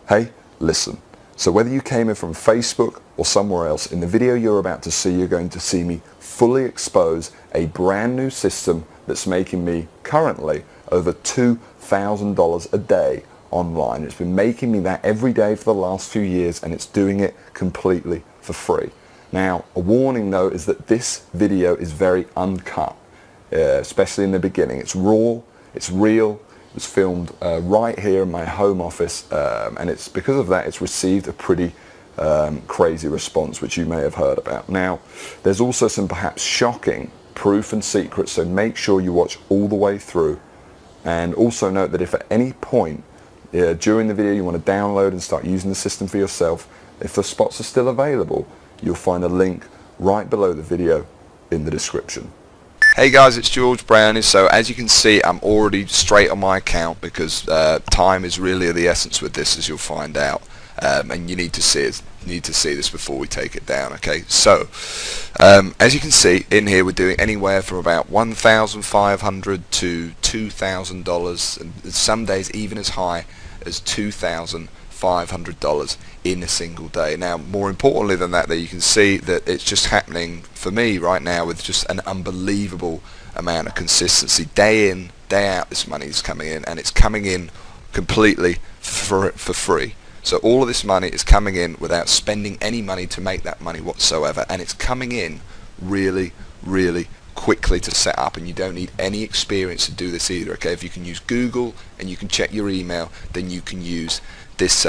Hey, listen. So whether you came in from Facebook or somewhere else, in the video you're about to see, you're going to see me fully expose a brand new system that's making me currently over $2,000 a day online. It's been making me that every day for the last few years, and it's doing it completely for free. Now, a warning though is that this video is very uncut, especially in the beginning. It's raw, it's real. It was filmed right here in my home office, and it's because of that it's received a pretty crazy response, which you may have heard about. Now, there's also some perhaps shocking proof and secrets, so make sure you watch all the way through. And also note that if at any point during the video you want to download and start using the system for yourself, if the spots are still available, you'll find a link right below the video in the description. Hey guys, it's George Brownie. So as you can see, I'm already straight on my account because time is really of the essence with this, as you'll find out, and you need to see it. You need to see this before we take it down. Okay, so as you can see in here, we're doing anywhere from about $1,500 to $2,000, and some days even as high as $2,500 in a single day. Now, more importantly than that, you can see that it's just happening for me right now with just an unbelievable amount of consistency. Day in, day out, this money is coming in, and it's coming in completely for free. So all of this money is coming in without spending any money to make that money whatsoever, and it's coming in really, really quickly to set up, and you don't need any experience to do this either. Okay, if you can use Google and you can check your email, then you can use this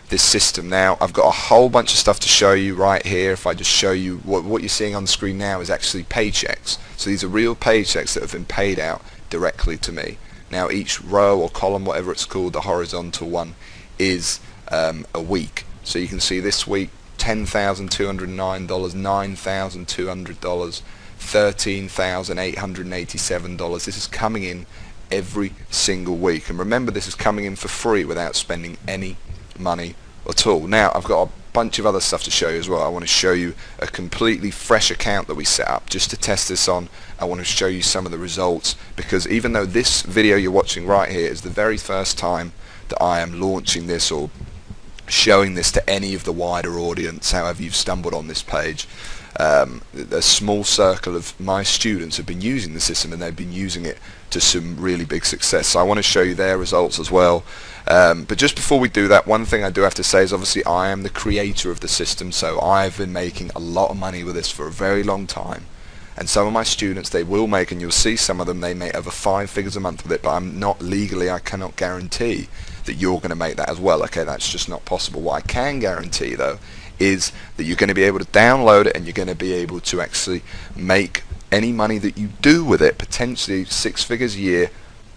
this system. Now, I've got a whole bunch of stuff to show you right here. If I just show you what you're seeing on the screen now is actually paychecks. So these are real paychecks that have been paid out directly to me. Now, each row or column, whatever it's called, the horizontal one, is a week. So you can see this week $10,209, $9,200, $13,887. This is coming in every single week, and remember, this is coming in for free without spending any money at all. Now, I've got a bunch of other stuff to show you as well. I want to show you a completely fresh account that we set up just to test this on. I want to show you some of the results, because even though this video you're watching right here is the very first time that I am launching this or showing this to any of the wider audience, however you've stumbled on this page, a small circle of my students have been using the system, and they've been using it to some really big success. So I want to show you their results as well. But just before we do that, one thing I do have to say is obviously I am the creator of the system, so I've been making a lot of money with this for a very long time. And some of my students, they will make, and you'll see some of them, they make over 5 figures a month with it, but I'm not legally, I cannot guarantee that you're going to make that as well. Okay, that's just not possible. What I can guarantee though is that you're going to be able to download it, and you're going to be able to actually make any money that you do with it, potentially 6 figures a year,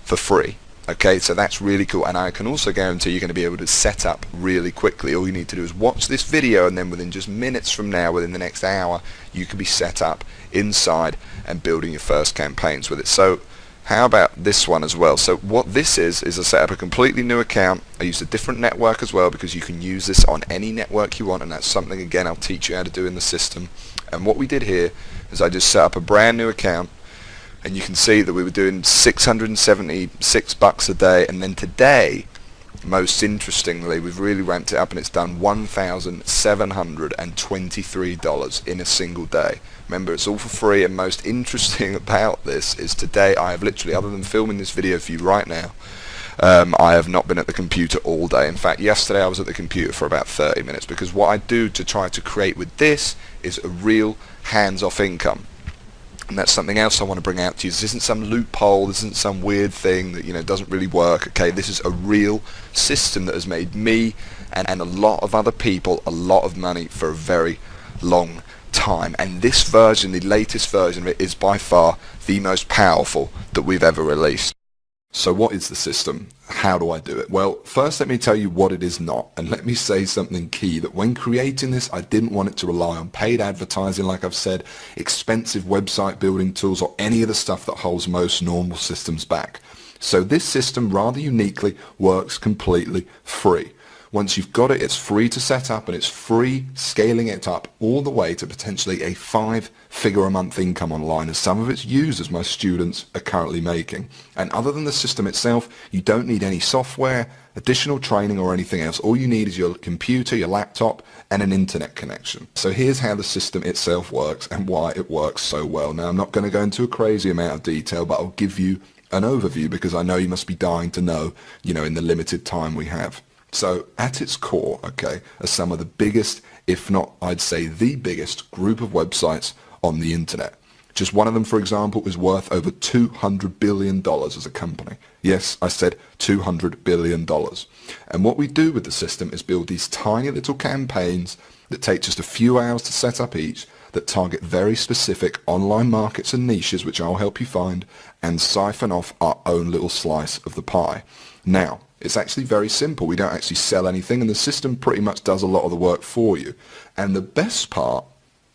for free. Okay, so that's really cool, and I can also guarantee you're going to be able to set up really quickly. All you need to do is watch this video, and then within just minutes from now, within the next hour, you can be set up inside and building your first campaigns with it. So how about this one as well? So what this is I set up a completely new account. I used a different network as well, because you can use this on any network you want, and that's something, again, I'll teach you how to do in the system. And what we did here is I just set up a brand new account, and you can see that we were doing $676 a day, and then today, most interestingly, we've really ramped it up, and it's done $1,723 in a single day. Remember, it's all for free, and most interesting about this is today I have literally, other than filming this video for you right now, I have not been at the computer all day. In fact, yesterday I was at the computer for about 30 minutes, because what I do to try to create with this is a real hands-off income. And that's something else I want to bring out to you. This isn't some loophole, this isn't some weird thing that, you know, doesn't really work. Okay, this is a real system that has made me and a lot of other people a lot of money for a very long time. And this version, the latest version of it, is by far the most powerful that we've ever released. So what is the system? How do I do it? Well, first let me tell you what it is not, and let me say something key, that when creating this, I didn't want it to rely on paid advertising, like I've said, expensive website building tools, or any of the stuff that holds most normal systems back. So this system, rather uniquely, works completely free. Once you've got it, it's free to set up and it's free scaling it up all the way to potentially a 5-figure a month income online, as some of its users, my students, are currently making. And other than the system itself, you don't need any software, additional training or anything else. All you need is your computer, your laptop, and an internet connection. So here's how the system itself works and why it works so well. Now, I'm not going to go into a crazy amount of detail, but I'll give you an overview because I know you must be dying to know, in the limited time we have. So at its core, okay, are some of the biggest, if not, I'd say the biggest group of websites on the internet. Just one of them, for example, is worth over $200 billion as a company. Yes, I said $200 billion. And what we do with the system is build these tiny little campaigns that take just a few hours to set up each, that target very specific online markets and niches, which I'll help you find, and siphon off our own little slice of the pie. Now, it's actually very simple. We don't actually sell anything, and the system pretty much does a lot of the work for you. And the best part,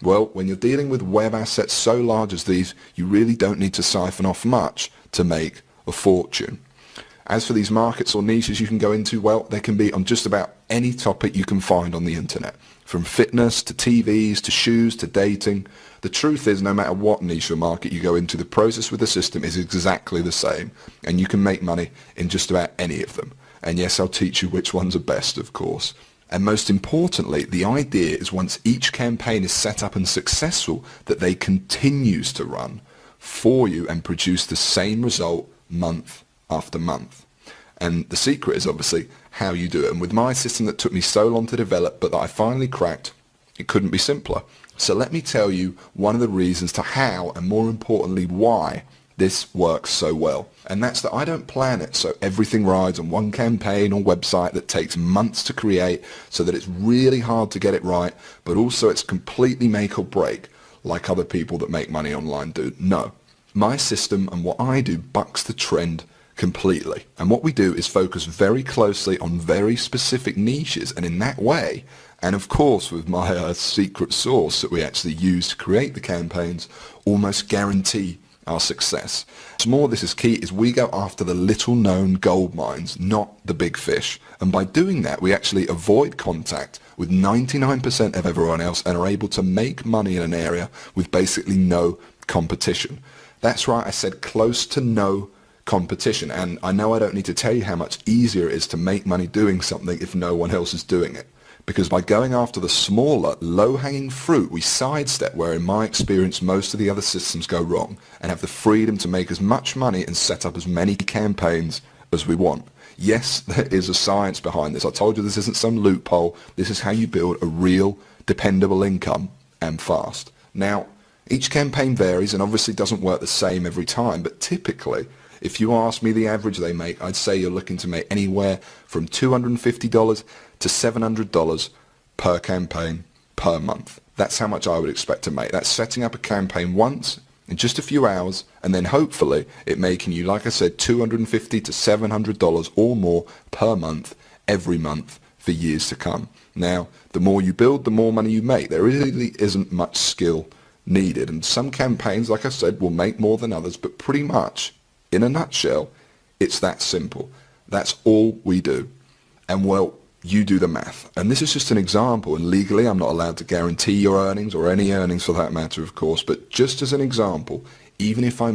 well, when you're dealing with web assets so large as these, you really don't need to siphon off much to make a fortune. As for these markets or niches you can go into, well, they can be on just about any topic you can find on the internet. From fitness to TVs to shoes to dating. The truth is, no matter what niche or market you go into, the process with the system is exactly the same, and you can make money in just about any of them. And yes, I'll teach you which ones are best, of course. And most importantly, the idea is once each campaign is set up and successful, that they continues to run for you and produce the same result month after month. And the secret is obviously how you do it. And with my system that took me so long to develop, but that I finally cracked, it couldn't be simpler. So let me tell you one of the reasons to how, and more importantly why, this works so well. And that's that I don't plan it so everything rides on one campaign or website that takes months to create, so that it's really hard to get it right, but also it's completely make or break like other people that make money online do. No. My system and what I do bucks the trend completely. And what we do is focus very closely on very specific niches, and in that way, and of course with my secret sauce that we actually use to create the campaigns, almost guarantee our success. What's more, this is key, is we go after the little known gold mines, not the big fish. And by doing that, we actually avoid contact with 99% of everyone else and are able to make money in an area with basically no competition. That's right, I said close to no competition. And I know I don't need to tell you how much easier it is to make money doing something if no one else is doing it. Because by going after the smaller, low-hanging fruit, we sidestep where, in my experience, most of the other systems go wrong, and have the freedom to make as much money and set up as many campaigns as we want. Yes, there is a science behind this. I told you this isn't some loophole. This is how you build a real, dependable income, and fast. Now, each campaign varies and obviously doesn't work the same every time, but typically, if you ask me the average they make, I'd say you're looking to make anywhere from $250 to $700 per campaign per month. That's how much I would expect to make. That's setting up a campaign once in just a few hours, and then hopefully it making you, like I said, $250 to $700 or more per month, every month for years to come. Now, the more you build, the more money you make. There really isn't much skill needed, and some campaigns, like I said, will make more than others, but pretty much, in a nutshell, it's that simple. That's all we do. And well, you do the math. And this is just an example, and legally I'm not allowed to guarantee your earnings, or any earnings for that matter, of course, but just as an example, even if I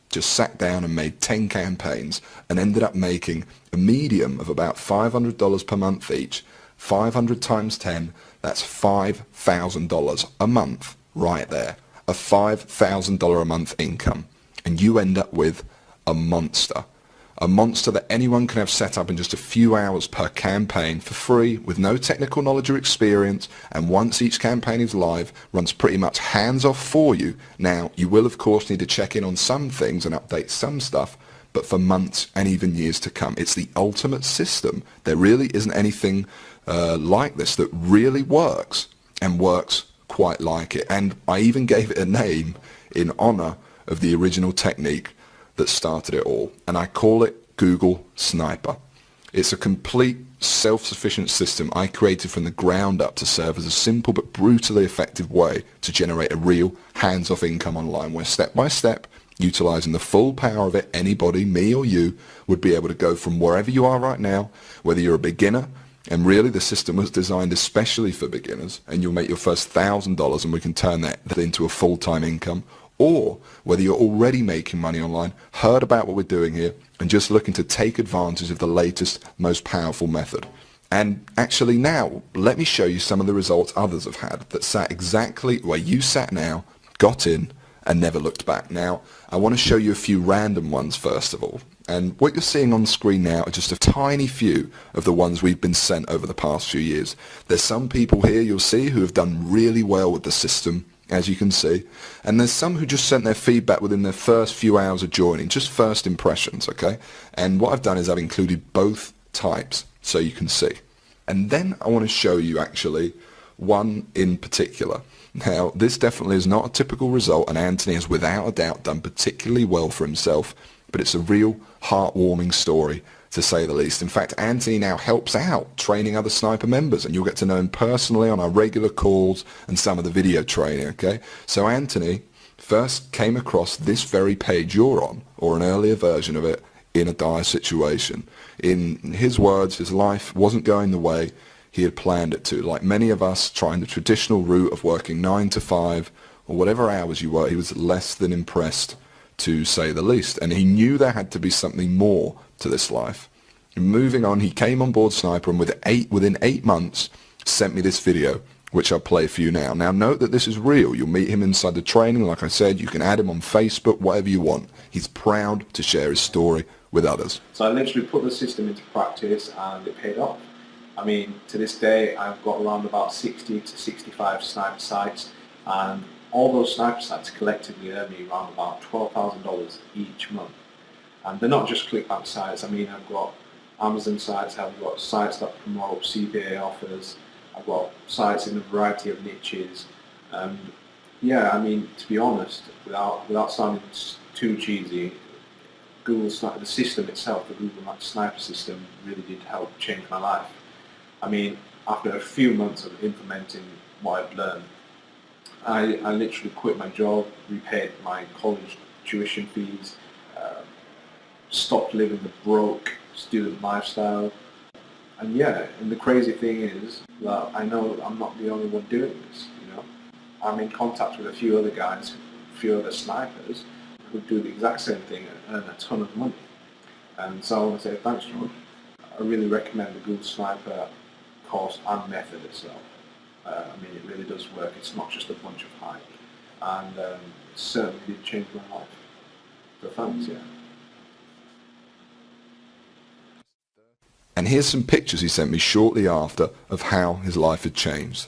just sat down and made 10 campaigns and ended up making a medium of about $500 per month each, 500 times 10, that's $5,000 a month right there. A $5,000 a month income. And you end up with a monster. A monster that anyone can have set up in just a few hours per campaign for free, with no technical knowledge or experience, and once each campaign is live, runs pretty much hands-off for you. Now, you will of course need to check in on some things and update some stuff, but for months and even years to come. It's the ultimate system. There really isn't anything like this that really works, and works quite like it. And I even gave it a name in honor of the original technique that started it all, and I call it Google Sniper. It's a complete self-sufficient system I created from the ground up to serve as a simple but brutally effective way to generate a real hands-off income online, where step by step, utilizing the full power of it, anybody, me or you, would be able to go from wherever you are right now, whether you're a beginner, And really the system was designed especially for beginners, and you'll make your first $1,000 and we can turn that into a full-time income. Or whether you're already making money online, heard about what we're doing here, and just looking to take advantage of the latest, most powerful method. And actually now, let me show you some of the results others have had that sat exactly where you sat now, got in, and never looked back. Now, I want to show you a few random ones first of all. And what you're seeing on the screen now are just a tiny few of the ones we've been sent over the past few years. There's some people here you'll see who have done really well with the system, as you can see. And there's some who just sent their feedback within their first few hours of joining, just first impressions, okay? And what I've done is I've included both types so you can see. And then I want to show you actually one in particular. Now, this definitely is not a typical result, and Anthony has without a doubt done particularly well for himself, but it's a real heartwarming story, to say the least. In fact, Anthony now helps out training other sniper members, and you'll get to know him personally on our regular calls and some of the video training, okay? So Anthony first came across this very page you're on, or an earlier version of it, in a dire situation. In his words, his life wasn't going the way he had planned it to. Like many of us trying the traditional route of working 9 to 5 or whatever hours you work, he was less than impressed, to say the least. And he knew there had to be something more to this life. And moving on, he came on board Sniper and within 8 months sent me this video, which I'll play for you now. Now note that this is real. You'll meet him inside the training. Like I said, you can add him on Facebook, whatever you want. He's proud to share his story with others. So I literally put the system into practice and it paid off. I mean, to this day, I've got around about 60 to 65 sniper sites, and all those sniper sites collectively earn me around about $12,000 each month. And they're not just ClickBank sites. I mean, I've got Amazon sites, I've got sites that promote CPA offers, I've got sites in a variety of niches. Yeah, I mean, to be honest, without sounding too cheesy, Google Sniper, the system itself, the Google Sniper system, really did help change my life. I mean, after a few months of implementing what I've learned, I literally quit my job, repaid my college tuition fees, stopped living the broke student lifestyle. And yeah, and the crazy thing is that I know I'm not the only one doing this, you know. I'm in contact with a few other guys, a few other snipers who do the exact same thing and earn a ton of money. And so I want to say thanks, George. I really recommend the Google Sniper course and method itself. I mean, it really does work. It's not just a bunch of hype. And it certainly did change my life. So thanks, yeah. And here's some pictures he sent me shortly after of how his life had changed.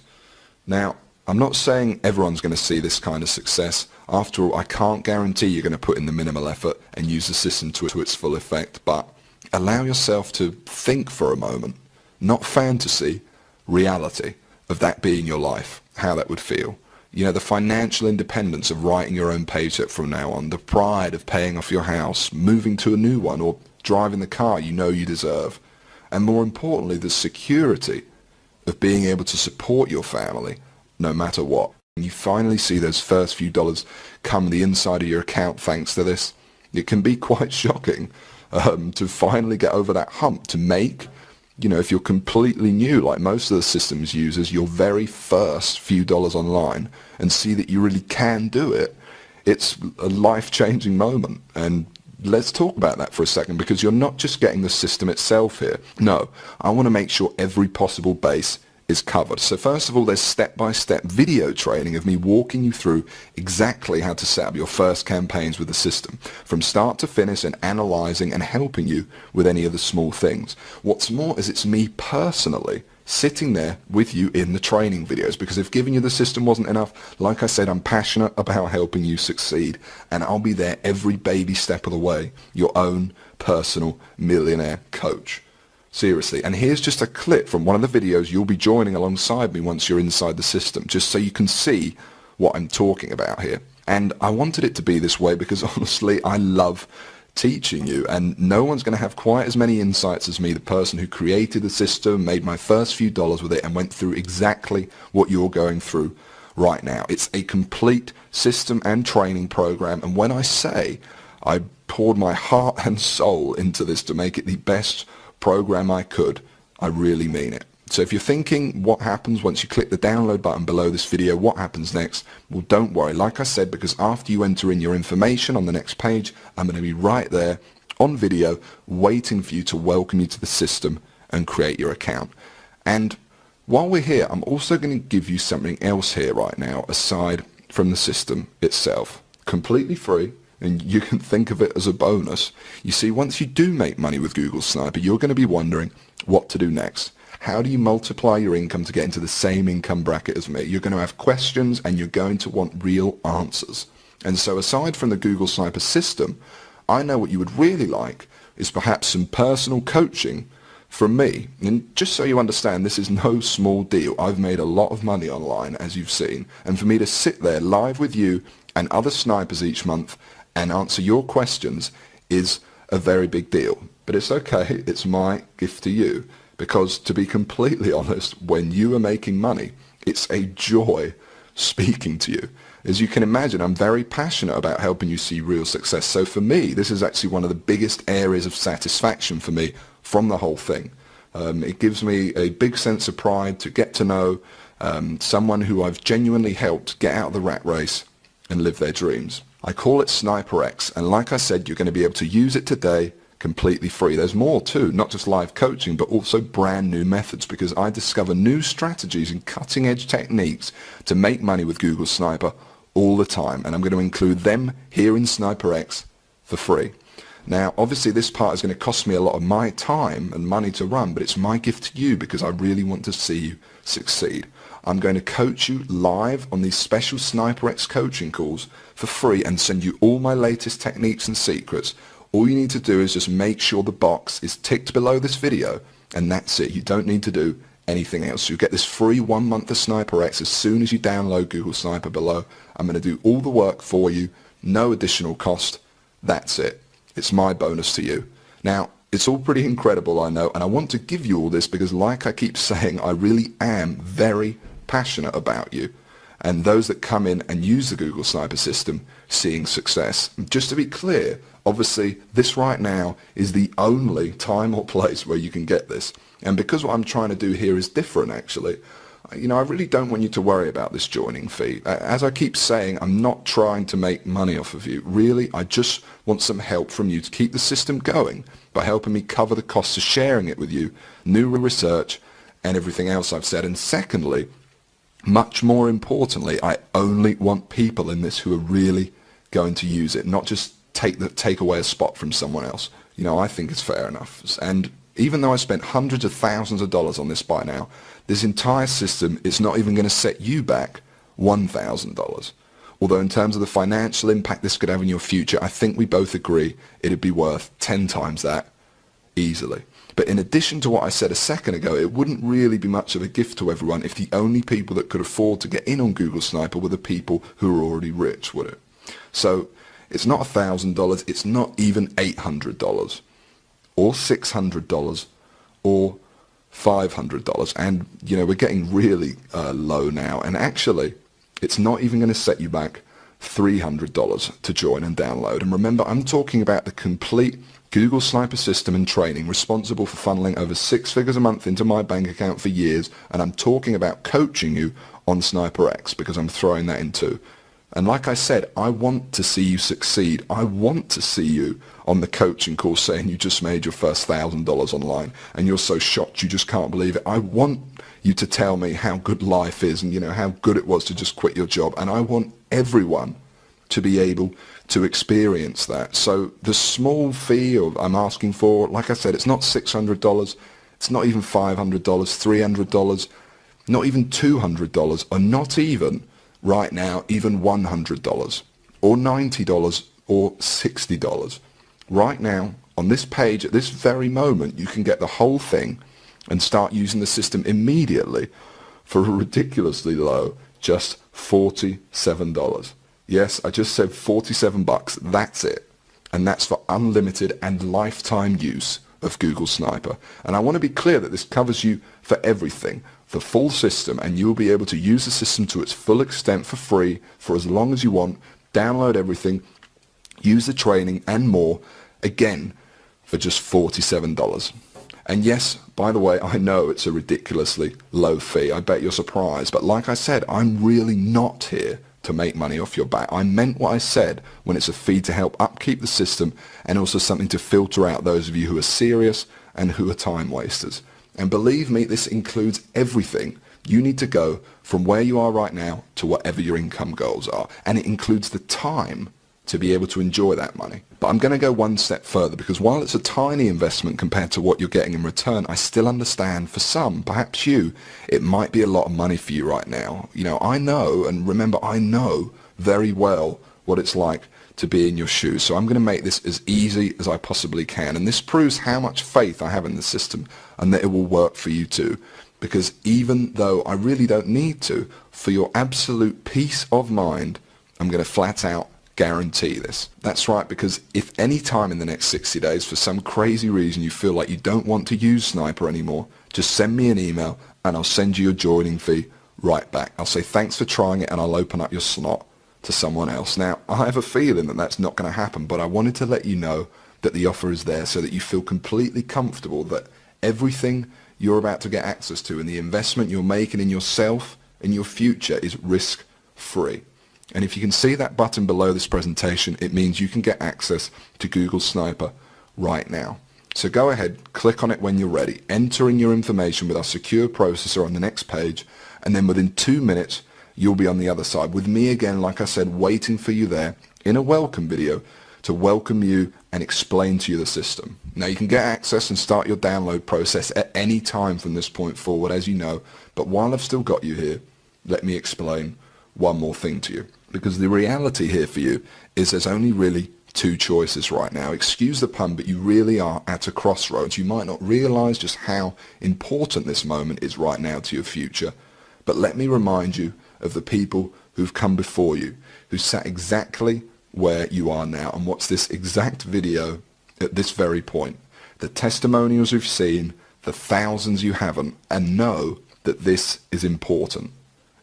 Now, I'm not saying everyone's going to see this kind of success. After all, I can't guarantee you're going to put in the minimal effort and use the system to its full effect, but allow yourself to think for a moment, not fantasy, reality of that being your life, how that would feel. You know, the financial independence of writing your own paycheck from now on, the pride of paying off your house, moving to a new one, or driving the car you know you deserve. And more importantly, the security of being able to support your family no matter what. When you finally see those first few dollars come the inside of your account thanks to this, it can be quite shocking to finally get over that hump, to make, you know, if you're completely new, like most of the systems users, your very first few dollars online and see that you really can do it. It's a life-changing moment. And let's talk about that for a second, because you're not just getting the system itself here. No, I want to make sure every possible base is covered. So first of all, there's step-by-step video training of me walking you through exactly how to set up your first campaigns with the system, from start to finish, and analyzing and helping you with any of the small things. What's more is it's me personally sitting there with you in the training videos, because if giving you the system wasn't enough, like I said, I'm passionate about helping you succeed, and I'll be there every baby step of the way, your own personal millionaire coach. Seriously. And here's just a clip from one of the videos you'll be joining alongside me once you're inside the system, just so you can see what I'm talking about here. And I wanted it to be this way because honestly, I love teaching you, and no one's going to have quite as many insights as me, the person who created the system, made my first few dollars with it, and went through exactly what you're going through right now. It's a complete system and training program, and when I say I poured my heart and soul into this to make it the best program I could, I really mean it. So if you're thinking what happens once you click the download button below this video, what happens next? Well, don't worry. Like I said, because after you enter in your information on the next page, I'm going to be right there on video waiting for you to welcome you to the system and create your account. And while we're here, I'm also going to give you something else here right now aside from the system itself. Completely free, and you can think of it as a bonus. You see, once you do make money with Google Sniper, you're going to be wondering what to do next. How do you multiply your income to get into the same income bracket as me? You're going to have questions and you're going to want real answers. And so aside from the Google Sniper system, I know what you would really like is perhaps some personal coaching from me. And just so you understand, this is no small deal. I've made a lot of money online, as you've seen. And for me to sit there live with you and other snipers each month and answer your questions is a very big deal. But it's okay. It's my gift to you. Because to be completely honest, when you are making money, it's a joy speaking to you. As you can imagine, I'm very passionate about helping you see real success. So for me, this is actually one of the biggest areas of satisfaction for me from the whole thing. It gives me a big sense of pride to get to know someone who I've genuinely helped get out of the rat race and live their dreams. I call it SniperX, and like I said, you're going to be able to use it today completely free. There's more too, not just live coaching, but also brand new methods, because I discover new strategies and cutting edge techniques to make money with Google Sniper all the time, and I'm going to include them here in SniperX for free. Now, obviously this part is going to cost me a lot of my time and money to run, but it's my gift to you because I really want to see you succeed. I'm going to coach you live on these special SniperX coaching calls for free and send you all my latest techniques and secrets. All you need to do is just make sure the box is ticked below this video, and that's it. You don't need to do anything else. You'll get this free 1 month of SniperX as soon as you download Google Sniper below. I'm going to do all the work for you, no additional cost. That's it. It's my bonus to you. Now, it's all pretty incredible, I know, and I want to give you all this because, like I keep saying, I really am very passionate about you and those that come in and use the Google Sniper system seeing success. Just to be clear, obviously this right now is the only time or place where you can get this, and because what I'm trying to do here is different actually, you know, I really don't want you to worry about this joining fee. As I keep saying, I'm not trying to make money off of you. Really, I just want some help from you to keep the system going by helping me cover the costs of sharing it with you, new research and everything else I've said. And secondly, much more importantly, I only want people in this who are really going to use it, not just take away a spot from someone else. You know, I think it's fair enough. And even though I spent hundreds of thousands of dollars on this by now, this entire system is not even going to set you back $1,000. Although in terms of the financial impact this could have in your future, I think we both agree it'd be worth 10 times that easily. But in addition to what I said a second ago, it wouldn't really be much of a gift to everyone if the only people that could afford to get in on Google Sniper were the people who are already rich, would it? So it's not $1,000, it's not even $800 or $600 or $500. And, you know, we're getting really low now. And actually, it's not even going to set you back $300 to join and download. And remember, I'm talking about the complete Google Sniper system and training responsible for funneling over 6 figures a month into my bank account for years. And I'm talking about coaching you on SniperX because I'm throwing that in too. And like I said, I want to see you succeed. I want to see you on the coaching course saying you just made your first $1,000 online and you're so shocked you just can't believe it. I want you to tell me how good life is and, you know, how good it was to just quit your job. And I want everyone to be able to experience that. So the small fee I'm asking for, like I said, it's not $600. It's not even $500, $300, not even $200, or not even right now, even $100 or $90 or $60. Right now, on this page, at this very moment, you can get the whole thing and start using the system immediately for a ridiculously low, just $47. Yes, I just said 47 bucks. That's it. And that's for unlimited and lifetime use of Google Sniper. And I want to be clear that this covers you for everything, the full system, and you'll be able to use the system to its full extent for free for as long as you want, download everything, use the training and more, again, for just $47. And yes, by the way, I know it's a ridiculously low fee. I bet you're surprised. But like I said, I'm really not here to make money off your back. I meant what I said when it's a fee to help upkeep the system and also something to filter out those of you who are serious and who are time wasters. And believe me, this includes everything. You need to go from where you are right now to whatever your income goals are. And it includes the time to be able to enjoy that money. But I'm going to go one step further, because while it's a tiny investment compared to what you're getting in return, I still understand for some, perhaps you, it might be a lot of money for you right now. You know, I know, and remember, I know very well what it's like to be in your shoes. So I'm going to make this as easy as I possibly can. And this proves how much faith I have in the system and that it will work for you too. Because even though I really don't need to, for your absolute peace of mind, I'm going to flat out guarantee this. That's right, because if any time in the next 60 days for some crazy reason you feel like you don't want to use Sniper anymore, just send me an email and I'll send you your joining fee right back. I'll say thanks for trying it and I'll open up your snot to someone else. Now, I have a feeling that that's not going to happen, but I wanted to let you know that the offer is there so that you feel completely comfortable that everything you're about to get access to and the investment you're making in yourself and your future is risk-free. And if you can see that button below this presentation, it means you can get access to Google Sniper right now. So go ahead, click on it when you're ready, enter in your information with our secure processor on the next page, and then within 2 minutes, you'll be on the other side with me again, like I said, waiting for you there in a welcome video to welcome you and explain to you the system. Now you can get access and start your download process at any time from this point forward, as you know, but while I've still got you here, let me explain one more thing to you. Because the reality here for you is there's only really two choices right now. Excuse the pun, but you really are at a crossroads. You might not realize just how important this moment is right now to your future. But let me remind you of the people who've come before you, who sat exactly where you are now and watch this exact video at this very point. The testimonials you've seen, the thousands you haven't, and know that this is important.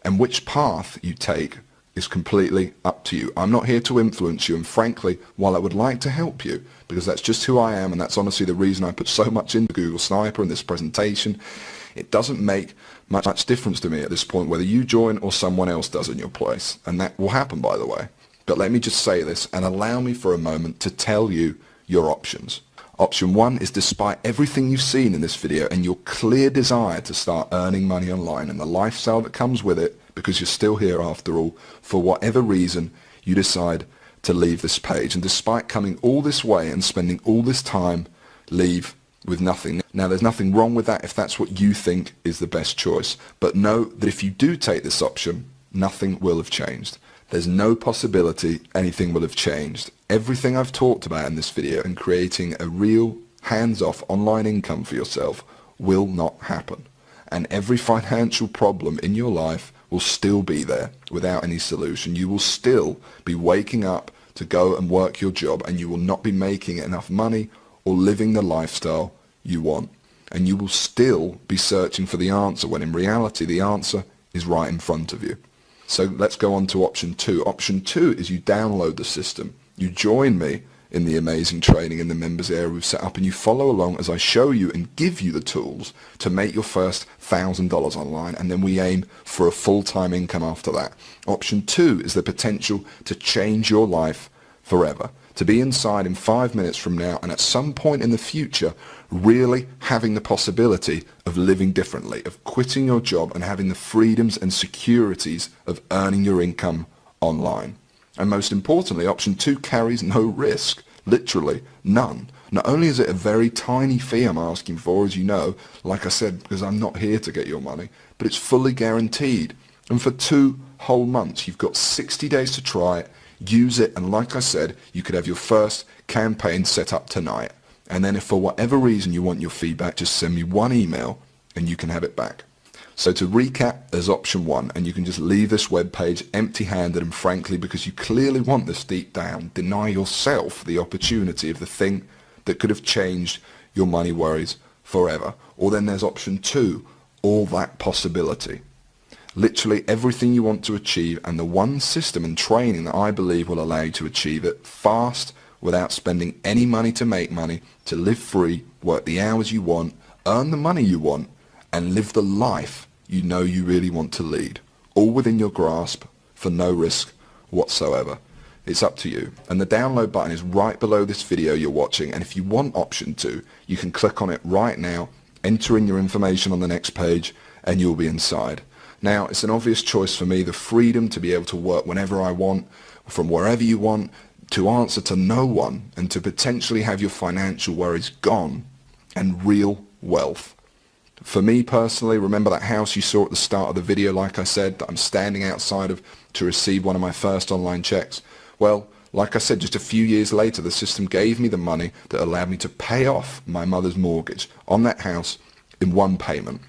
And which path you take is completely up to you. I'm not here to influence you, and frankly, while I would like to help you, because that's just who I am, and that's honestly the reason I put so much into Google Sniper in this presentation, it doesn't make much difference to me at this point whether you join or someone else does in your place, and that will happen, by the way. But let me just say this, and allow me for a moment to tell you your options. Option 1 is, despite everything you've seen in this video and your clear desire to start earning money online and the lifestyle that comes with it, because you're still here after all, for whatever reason you decide to leave this page, and despite coming all this way and spending all this time, leave with nothing. Now, there's nothing wrong with that if that's what you think is the best choice, but know that if you do take this option, nothing will have changed. There's no possibility anything will have changed. Everything I've talked about in this video and creating a real hands-off online income for yourself will not happen. And every financial problem in your life will still be there without any solution. You will still be waking up to go and work your job, and you will not be making enough money or living the lifestyle you want. And you will still be searching for the answer when in reality the answer is right in front of you. So let's go on to option 2. Option 2 is you download the system. You join me in the amazing training in the members area we've set up, and you follow along as I show you and give you the tools to make your first $1,000 online, and then we aim for a full-time income after that. Option 2 is the potential to change your life forever, to be inside in 5 minutes from now and at some point in the future really having the possibility of living differently, of quitting your job and having the freedoms and securities of earning your income online. And most importantly, option 2 carries no risk, literally none. Not only is it a very tiny fee I'm asking for, as you know, like I said, because I'm not here to get your money, but it's fully guaranteed. And for 2 whole months, you've got 60 days to try it, use it, and like I said, you could have your first campaign set up tonight. And then if for whatever reason you want your feedback, just send me one email and you can have it back. So to recap, there's option 1, and you can just leave this webpage empty-handed, and frankly, because you clearly want this deep down, deny yourself the opportunity of the thing that could have changed your money worries forever. Or then there's option 2, all that possibility. Literally everything you want to achieve, and the one system and training that I believe will allow you to achieve it fast, without spending any money to make money, to live free, work the hours you want, earn the money you want, and live the life you know you really want to lead, all within your grasp for no risk whatsoever. It's up to you. And the download button is right below this video you're watching, and if you want option 2, you can click on it right now, enter in your information on the next page, and you'll be inside. Now, it's an obvious choice for me, the freedom to be able to work whenever I want, from wherever you want, to answer to no one, and to potentially have your financial worries gone, and real wealth. For me personally, remember that house you saw at the start of the video, like I said, that I'm standing outside of to receive one of my first online checks? Well, like I said, just a few years later, the system gave me the money that allowed me to pay off my mother's mortgage on that house in one payment,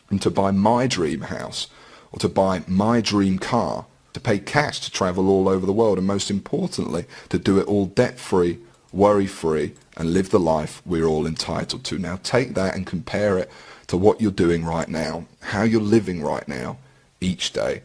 and to buy my dream house, or to buy my dream car, to pay cash to travel all over the world, and most importantly, to do it all debt-free, worry-free, and live the life we're all entitled to. Now take that and compare it to what you're doing right now, how you're living right now, each day.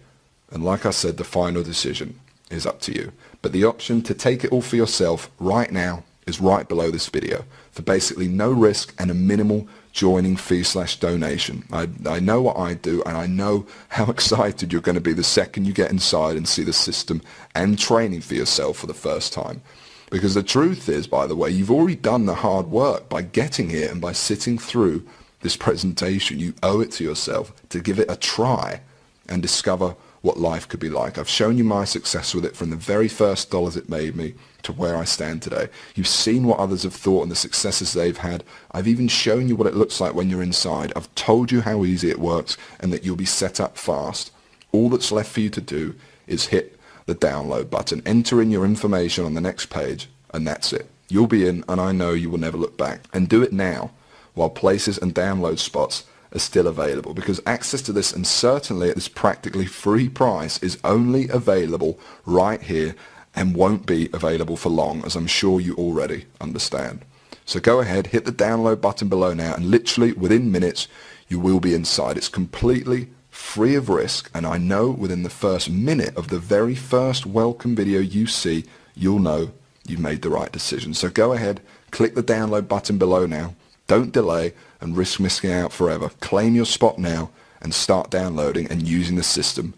And like I said, the final decision is up to you. But the option to take it all for yourself right now is right below this video for basically no risk and a minimal joining fee/donation. I know what I do, and I know how excited you're going to be the second you get inside and see the system and training for yourself for the first time. Because the truth is, by the way, you've already done the hard work by getting here and by sitting through this presentation. You owe it to yourself to give it a try and discover what life could be like. I've shown you my success with it from the very first dollars it made me to where I stand today. You've seen what others have thought and the successes they've had. I've even shown you what it looks like when you're inside. I've told you how easy it works and that you'll be set up fast. All that's left for you to do is hit the download button, enter in your information on the next page, and that's it. You'll be in, and I know you will never look back. And do it now, while places and download spots are still available, because access to this, and certainly at this practically free price, is only available right here and won't be available for long, as I'm sure you already understand. So go ahead, hit the download button below now, and literally within minutes you will be inside. It's completely free of risk, and I know within the first minute of the very first welcome video you see, you'll know you've made the right decision. So go ahead, click the download button below now. Don't delay and risk missing out forever. Claim your spot now and start downloading and using the system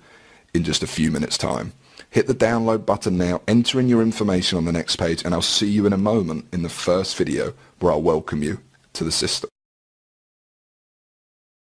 in just a few minutes' time. Hit the download button now, enter in your information on the next page, and I'll see you in a moment in the first video where I'll welcome you to the system.